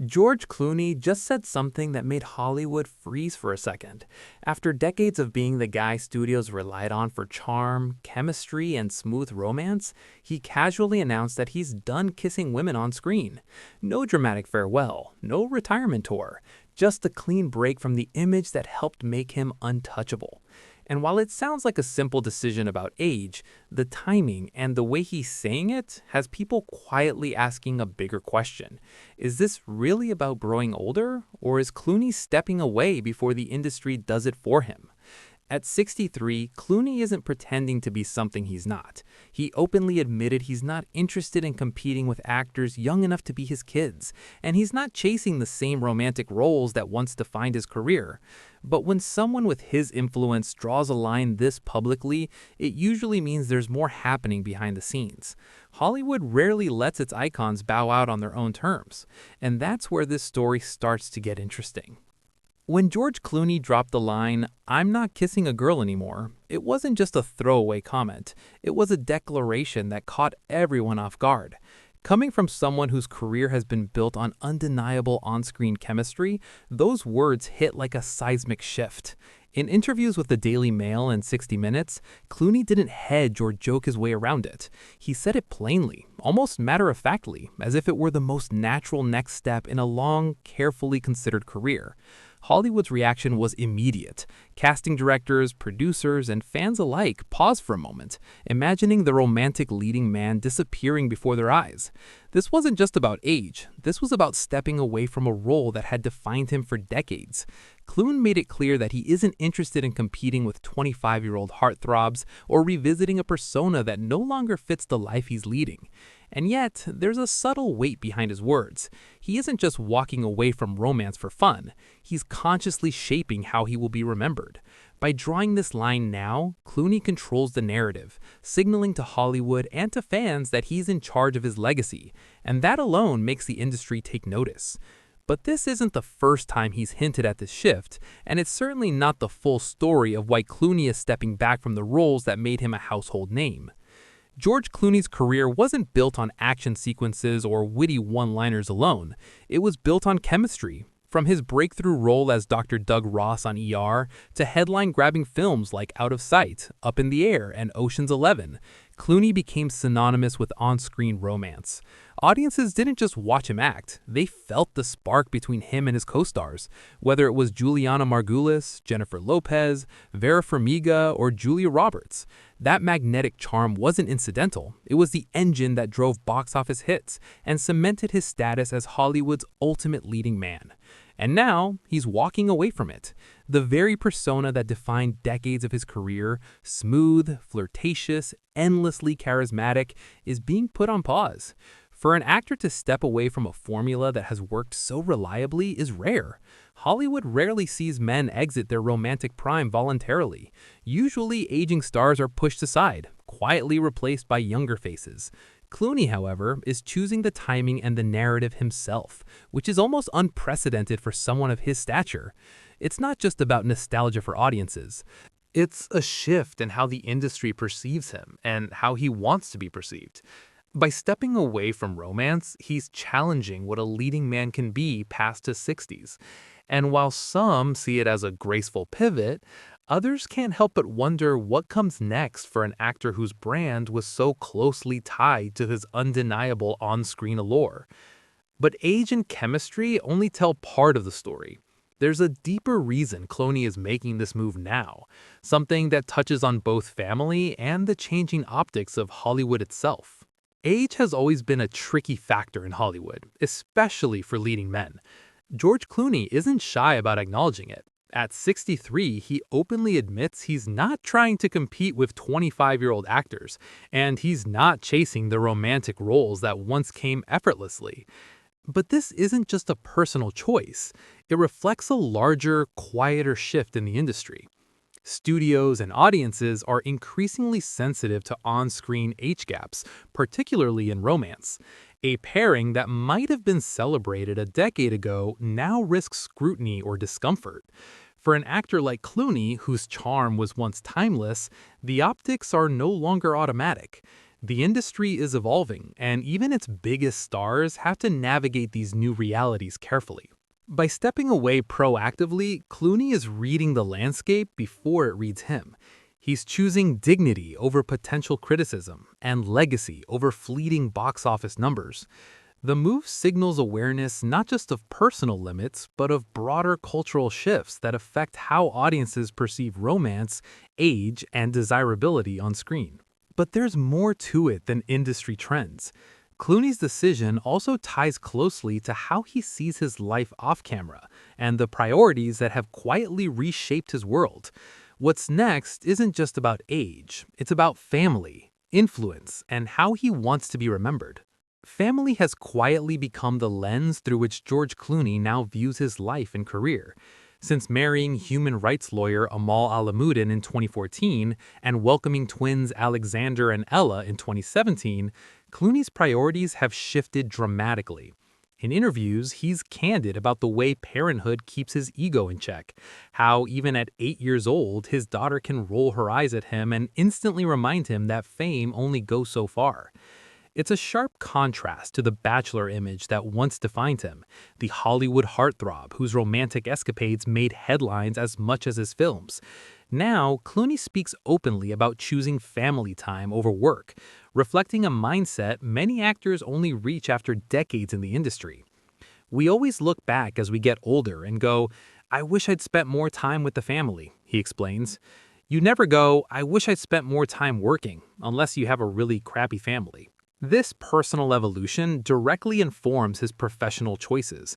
George Clooney just said something that made Hollywood freeze for a second. After decades of being the guy studios relied on for charm, chemistry, and smooth romance, he casually announced that he's done kissing women on screen. No dramatic farewell, no retirement tour, just a clean break from the image that helped make him untouchable. And while it sounds like a simple decision about age, the timing and the way he's saying it has people quietly asking a bigger question. Is this really about growing older, or is Clooney stepping away before the industry does it for him? At 63, Clooney isn't pretending to be something he's not. He openly admitted he's not interested in competing with actors young enough to be his kids, and he's not chasing the same romantic roles that once defined his career. But when someone with his influence draws a line this publicly, it usually means there's more happening behind the scenes. Hollywood rarely lets its icons bow out on their own terms, and that's where this story starts to get interesting. When George Clooney dropped the line, "I'm not kissing a girl anymore," it wasn't just a throwaway comment. It was a declaration that caught everyone off guard. Coming from someone whose career has been built on undeniable on-screen chemistry, those words hit like a seismic shift. In interviews with the Daily Mail and 60 Minutes, Clooney didn't hedge or joke his way around it. He said it plainly, almost matter-of-factly, as if it were the most natural next step in a long, carefully considered career. Hollywood's reaction was immediate. Casting directors, producers, and fans alike paused for a moment, imagining the romantic leading man disappearing before their eyes. This wasn't just about age. This was about stepping away from a role that had defined him for decades. Clooney made it clear that he isn't interested in competing with 25-year-old heartthrobs or revisiting a persona that no longer fits the life he's leading. And yet, there's a subtle weight behind his words. He isn't just walking away from romance for fun. He's consciously shaping how he will be remembered. By drawing this line now, Clooney controls the narrative, signaling to Hollywood and to fans that he's in charge of his legacy, and that alone makes the industry take notice. But this isn't the first time he's hinted at this shift, and it's certainly not the full story of why Clooney is stepping back from the roles that made him a household name. George Clooney's career wasn't built on action sequences or witty one-liners alone. It was built on chemistry. From his breakthrough role as Dr. Doug Ross on ER to headline-grabbing films like Out of Sight, Up in the Air, and Ocean's 11, Clooney became synonymous with on-screen romance. Audiences didn't just watch him act, they felt the spark between him and his co-stars. Whether it was Juliana Margulies, Jennifer Lopez, Vera Farmiga, or Julia Roberts, that magnetic charm wasn't incidental. It was the engine that drove box office hits and cemented his status as Hollywood's ultimate leading man. And now, he's walking away from it. The very persona that defined decades of his career, smooth, flirtatious, endlessly charismatic, is being put on pause. For an actor to step away from a formula that has worked so reliably is rare. Hollywood rarely sees men exit their romantic prime voluntarily. Usually, aging stars are pushed aside, quietly replaced by younger faces. Clooney, however, is choosing the timing and the narrative himself, which is almost unprecedented for someone of his stature. It's not just about nostalgia for audiences. It's a shift in how the industry perceives him and how he wants to be perceived. By stepping away from romance, he's challenging what a leading man can be past his 60s. And while some see it as a graceful pivot, others can't help but wonder what comes next for an actor whose brand was so closely tied to his undeniable on-screen allure. But age and chemistry only tell part of the story. There's a deeper reason Clooney is making this move now, something that touches on both family and the changing optics of Hollywood itself. Age has always been a tricky factor in Hollywood, especially for leading men. George Clooney isn't shy about acknowledging it. At 63, he openly admits he's not trying to compete with 25-year-old actors, and he's not chasing the romantic roles that once came effortlessly. But this isn't just a personal choice. It reflects a larger, quieter shift in the industry. Studios and audiences are increasingly sensitive to on-screen age gaps, particularly in romance. A pairing that might have been celebrated a decade ago now risks scrutiny or discomfort. For an actor like Clooney, whose charm was once timeless, the optics are no longer automatic. The industry is evolving, and even its biggest stars have to navigate these new realities carefully. By stepping away proactively, Clooney is reading the landscape before it reads him. He's choosing dignity over potential criticism and legacy over fleeting box office numbers. The move signals awareness not just of personal limits, but of broader cultural shifts that affect how audiences perceive romance, age, and desirability on screen. But there's more to it than industry trends. Clooney's decision also ties closely to how he sees his life off camera and the priorities that have quietly reshaped his world. What's next isn't just about age, it's about family, influence, and how he wants to be remembered. Family has quietly become the lens through which George Clooney now views his life and career. Since marrying human rights lawyer Amal Alamuddin in 2014 and welcoming twins Alexander and Ella in 2017, Clooney's priorities have shifted dramatically. In interviews, he's candid about the way parenthood keeps his ego in check, how even at 8 years old, his daughter can roll her eyes at him and instantly remind him that fame only goes so far. It's a sharp contrast to the bachelor image that once defined him, the Hollywood heartthrob whose romantic escapades made headlines as much as his films. Now, Clooney speaks openly about choosing family time over work, reflecting a mindset many actors only reach after decades in the industry. We always look back as we get older and go, "I wish I'd spent more time with the family," he explains. You never go, "I wish I'd spent more time working," unless you have a really crappy family. This personal evolution directly informs his professional choices.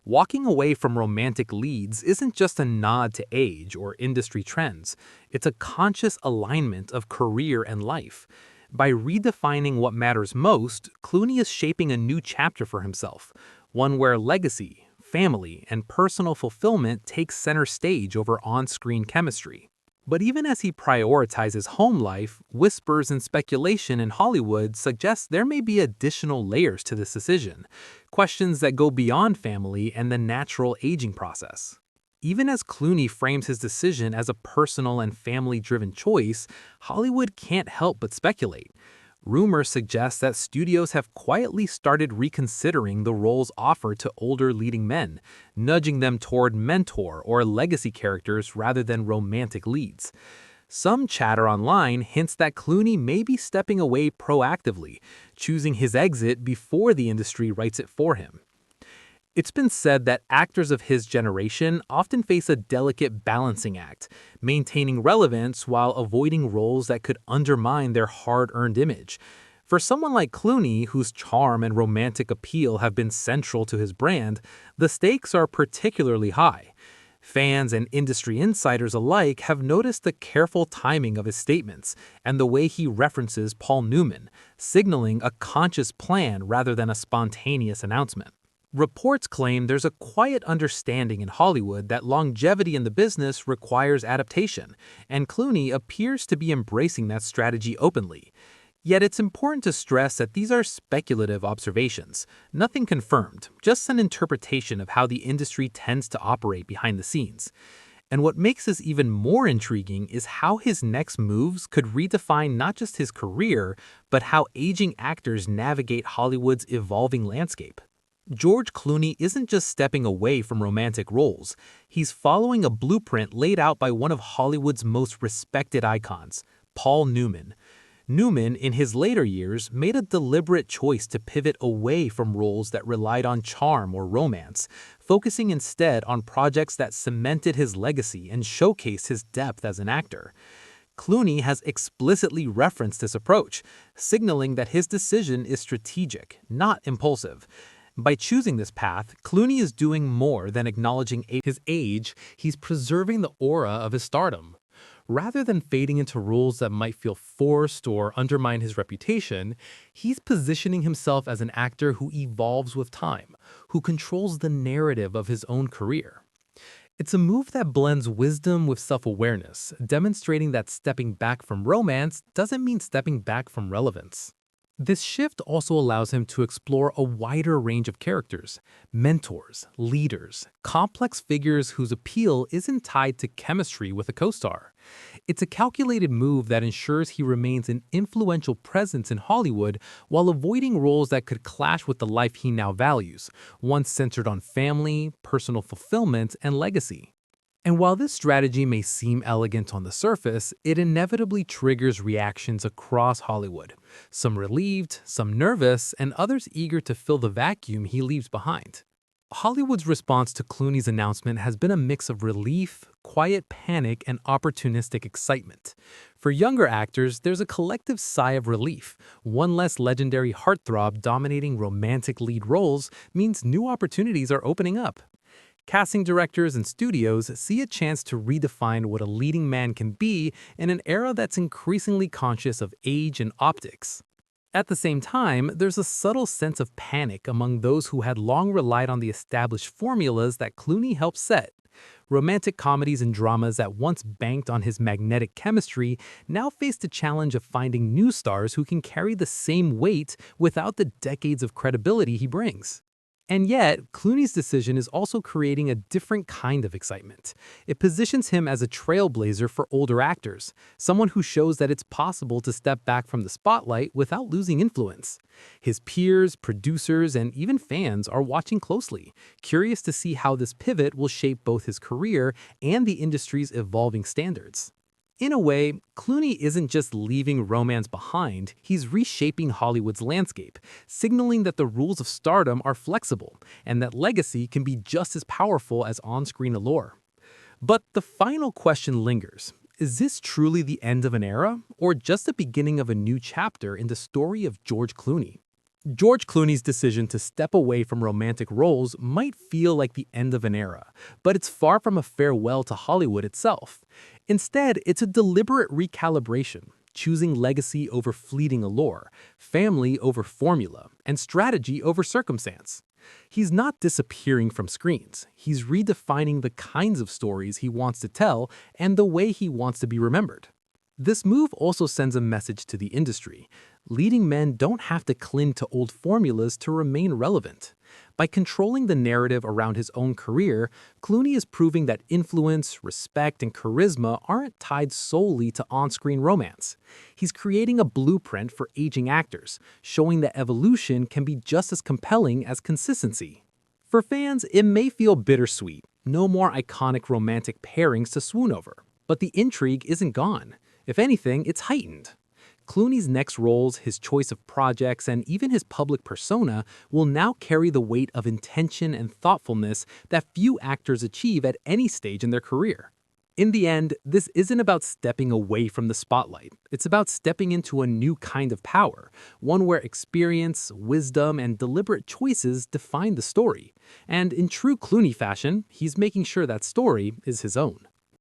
Walking away from romantic leads isn't just a nod to age or industry trends, it's a conscious alignment of career and life. By redefining what matters most, Clooney is shaping a new chapter for himself, one where legacy, family, and personal fulfillment take center stage over on-screen chemistry. But even as he prioritizes home life, whispers and speculation in Hollywood suggest there may be additional layers to this decision, questions that go beyond family and the natural aging process. Even as Clooney frames his decision as a personal and family-driven choice, Hollywood can't help but speculate. Rumors suggest that studios have quietly started reconsidering the roles offered to older leading men, nudging them toward mentor or legacy characters rather than romantic leads. Some chatter online hints that Clooney may be stepping away proactively, choosing his exit before the industry writes it for him. It's been said that actors of his generation often face a delicate balancing act, maintaining relevance while avoiding roles that could undermine their hard-earned image. For someone like Clooney, whose charm and romantic appeal have been central to his brand, the stakes are particularly high. Fans and industry insiders alike have noticed the careful timing of his statements and the way he references Paul Newman, signaling a conscious plan rather than a spontaneous announcement. Reports claim there's a quiet understanding in Hollywood that longevity in the business requires adaptation, and Clooney appears to be embracing that strategy openly. Yet it's important to stress that these are speculative observations, nothing confirmed, just an interpretation of how the industry tends to operate behind the scenes. And what makes this even more intriguing is how his next moves could redefine not just his career, but how aging actors navigate Hollywood's evolving landscape. George Clooney isn't just stepping away from romantic roles, he's following a blueprint laid out by one of Hollywood's most respected icons, Paul Newman. Newman, in his later years, made a deliberate choice to pivot away from roles that relied on charm or romance, focusing instead on projects that cemented his legacy and showcased his depth as an actor. Clooney has explicitly referenced this approach, signaling that his decision is strategic, not impulsive. By choosing this path, Clooney is doing more than acknowledging his age, he's preserving the aura of his stardom. Rather than fading into roles that might feel forced or undermine his reputation, he's positioning himself as an actor who evolves with time, who controls the narrative of his own career. It's a move that blends wisdom with self-awareness, demonstrating that stepping back from romance doesn't mean stepping back from relevance. This shift also allows him to explore a wider range of characters, mentors, leaders, complex figures whose appeal isn't tied to chemistry with a co-star. It's a calculated move that ensures he remains an influential presence in Hollywood while avoiding roles that could clash with the life he now values, one centered on family, personal fulfillment, and legacy. And while this strategy may seem elegant on the surface, it inevitably triggers reactions across Hollywood. Some relieved, some nervous, and others eager to fill the vacuum he leaves behind. Hollywood's response to Clooney's announcement has been a mix of relief, quiet panic, and opportunistic excitement. For younger actors, there's a collective sigh of relief. One less legendary heartthrob dominating romantic lead roles means new opportunities are opening up. Casting directors and studios see a chance to redefine what a leading man can be in an era that's increasingly conscious of age and optics. At the same time, there's a subtle sense of panic among those who had long relied on the established formulas that Clooney helped set. Romantic comedies and dramas that once banked on his magnetic chemistry now face the challenge of finding new stars who can carry the same weight without the decades of credibility he brings. And yet, Clooney's decision is also creating a different kind of excitement. It positions him as a trailblazer for older actors, someone who shows that it's possible to step back from the spotlight without losing influence. His peers, producers, and even fans are watching closely, curious to see how this pivot will shape both his career and the industry's evolving standards. In a way, Clooney isn't just leaving romance behind, he's reshaping Hollywood's landscape, signaling that the rules of stardom are flexible and that legacy can be just as powerful as on-screen allure. But the final question lingers. Is this truly the end of an era, or just the beginning of a new chapter in the story of George Clooney? George Clooney's decision to step away from romantic roles might feel like the end of an era, but it's far from a farewell to Hollywood itself. Instead, it's a deliberate recalibration, choosing legacy over fleeting allure, family over formula, and strategy over circumstance. He's not disappearing from screens. He's redefining the kinds of stories he wants to tell and the way he wants to be remembered. This move also sends a message to the industry. Leading men don't have to cling to old formulas to remain relevant. By controlling the narrative around his own career, Clooney is proving that influence, respect, and charisma aren't tied solely to on-screen romance. He's creating a blueprint for aging actors, showing that evolution can be just as compelling as consistency. For fans, it may feel bittersweet. No more iconic romantic pairings to swoon over. But the intrigue isn't gone. If anything, it's heightened. Clooney's next roles, his choice of projects, and even his public persona will now carry the weight of intention and thoughtfulness that few actors achieve at any stage in their career. In the end, this isn't about stepping away from the spotlight. It's about stepping into a new kind of power, one where experience, wisdom, and deliberate choices define the story. And in true Clooney fashion, he's making sure that story is his own.